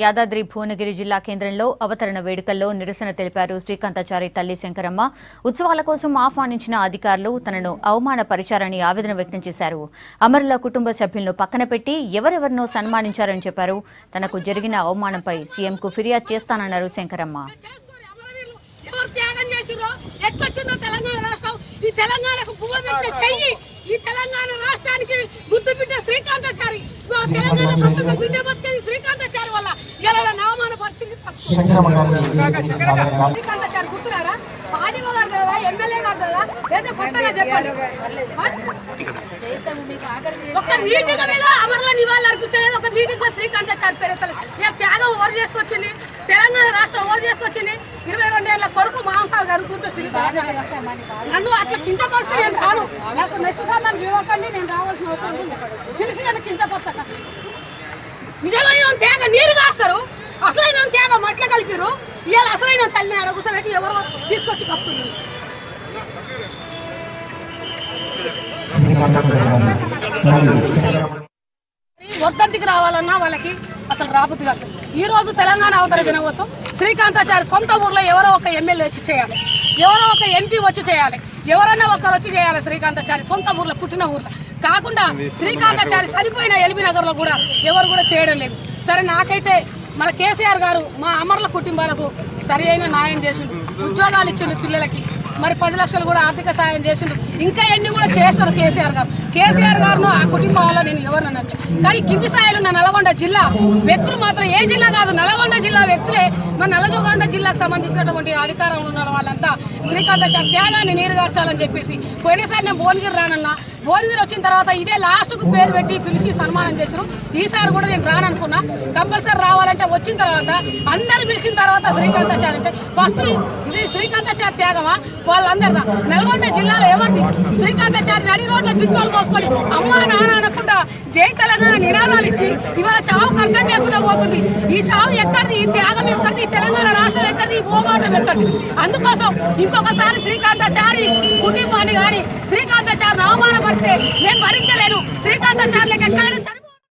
యాదాద్రి భువనగిరి జిల్లా కేంద్రంలో అవతరణ వేడుకల్లో నిరసన తెలిపారు శ్రీకాంతాచారి తల్లి శంకరమ్మ. ఉత్సవాల కోసం ఆహ్వానించిన అధికారులు తనను అవమానపరిచారని ఆవేదన వ్యక్తం చేశారు. అమరుల కుటుంబ సభ్యులను పక్కన పెట్టి ఎవరెవరినో సన్మానించారని చెప్పారు. తనకు జరిగిన అవమానంపై సీఎంకు ఫిర్యాదు చేస్తానన్నారు శంకరమ్మ. ఈ తెలంగాణ రాష్ట్రానికి ముద్దు బిడ్డ శ్రీకాంతాచారి తెలంగాణ ప్రస్తుత బిడ్డ బతికేది శ్రీకాంతాచారి వల్ల ఇలా అవమానపరిచింది. శ్రీకాంతాచారి గుర్తురారా? పార్టీలో గారు కదా, ఎమ్మెల్యే గారు కదా, లేదా కొత్తగా చెప్పారు. ఒక మీటింగ్ మీద అమరుల నివాళులు అర్పించలేదు. ఒక మీటింగ్ లో శ్రీకాంతాచారి పేరు త్యాగం ఓరు చేస్తూ వచ్చింది. తెలంగాణ రాష్ట్రం ఓరు చేస్తూ వచ్చింది. 22 ఏళ్ల కొడుకు మాంసాలు జరుగుతుంటూ వచ్చింది. నన్ను అట్లా కించపరిస్తే నేను రాను. నాకు నష్టసాలను ఇవ్వకండి, నేను రావాల్సిన అవసరం ఉంది. తెలిసి నన్ను కించపరచక నిజమైన త్యాగ నీరు కాస్తారు. అసలైన త్యాగ మట్ల కలిపిరు. ఇవాళ అసలైన తల్లిని అడగుసబెట్టి ఎవరో తీసుకొచ్చి కప్పుతున్నారు. వద్దంటికి రావాలన్నా వాళ్ళకి అసలు రాబుద్ది కాదు. ఈ రోజు తెలంగాణ అవతర దినోత్సవం శ్రీకాంతాచారి సొంత ఊర్లో ఎవరో ఒక ఎమ్మెల్యే వచ్చి చేయాలి, ఎవరో ఒక ఎంపీ వచ్చి చేయాలి, ఎవరన్నా ఒకరు వచ్చి చేయాలి. శ్రీకాంతాచారి సొంత ఊర్లో పుట్టిన ఊర్లో కాకుండా శ్రీకాంతాచారి సరిపోయిన ఎల్బీనగర్ లో కూడా ఎవరు కూడా చేయడం లేదు. సరే, నాకైతే మన కేసీఆర్ గారు మా అమరుల కుటుంబాలకు సరి అయిన న్యాయం చేసిండు, ఉద్యోగాలు ఇచ్చిండు పిల్లలకి, మరి 10 లక్షలు కూడా ఆర్థిక సాయం చేసిండు. ఇంకా ఎన్ని కూడా చేస్తాడు కేసీఆర్ గారు. కేసీఆర్ గారును ఆ కుటుంబం వల్ల నేను ఎవరు అన్నట్లే. కానీ కింది స్థాయిలో ఉన్న నల్గొండ జిల్లా వ్యక్తులు మాత్రం, ఏ జిల్లా కాదు నల్గొండ జిల్లా వ్యక్తులే, మన నల్లగొండ జిల్లాకు సంబంధించినటువంటి అధికారంలో ఉన్న వాళ్ళంతా శ్రీకాంతాచారి త్యాగాన్ని నీరుగార్చాలని చెప్పేసి పోయినసారి నేను భువనగిరి రానన్నా, భువనగిరి వచ్చిన తర్వాత ఇదే లాస్ట్కు పేరు పెట్టి పిలిచి సన్మానం చేశారు. ఈసారి కూడా నేను రాననుకున్నా. కంపల్సరీ రావాలంటే వచ్చిన తర్వాత అందరు పిలిచిన తర్వాత శ్రీకాంతాచారి అంటే ఫస్ట్ శ్రీకాంతాచారి త్యాగమా వాళ్ళందరిదా? నల్గొండ జిల్లాలో ఎవరిది? శ్రీకాంతాచారి నడి రోడ్ల పెట్రోల్ పోసుకొని అమ్మా నాన్న అనకుండా జై తెలంగాణ నినాదాలు ఇచ్చి ఇవాళ చావుకు అర్థం లేకుండా పోతుంది. ఈ చావు ఎక్కడిది? ఈ త్యాగం ఎక్కడిది? ఈ తెలంగాణ రాష్ట్రం ఎక్కడిది? ఈ పోరాటం ఎక్కడిది? అందుకోసం ఇంకొకసారి శ్రీకాంతాచారి కుటుంబాన్ని కానీ శ్రీకాంతాచారిని అవమానపరిస్తే నేను భరించలేను. శ్రీకాంతాచారులకు ఎక్కడైనా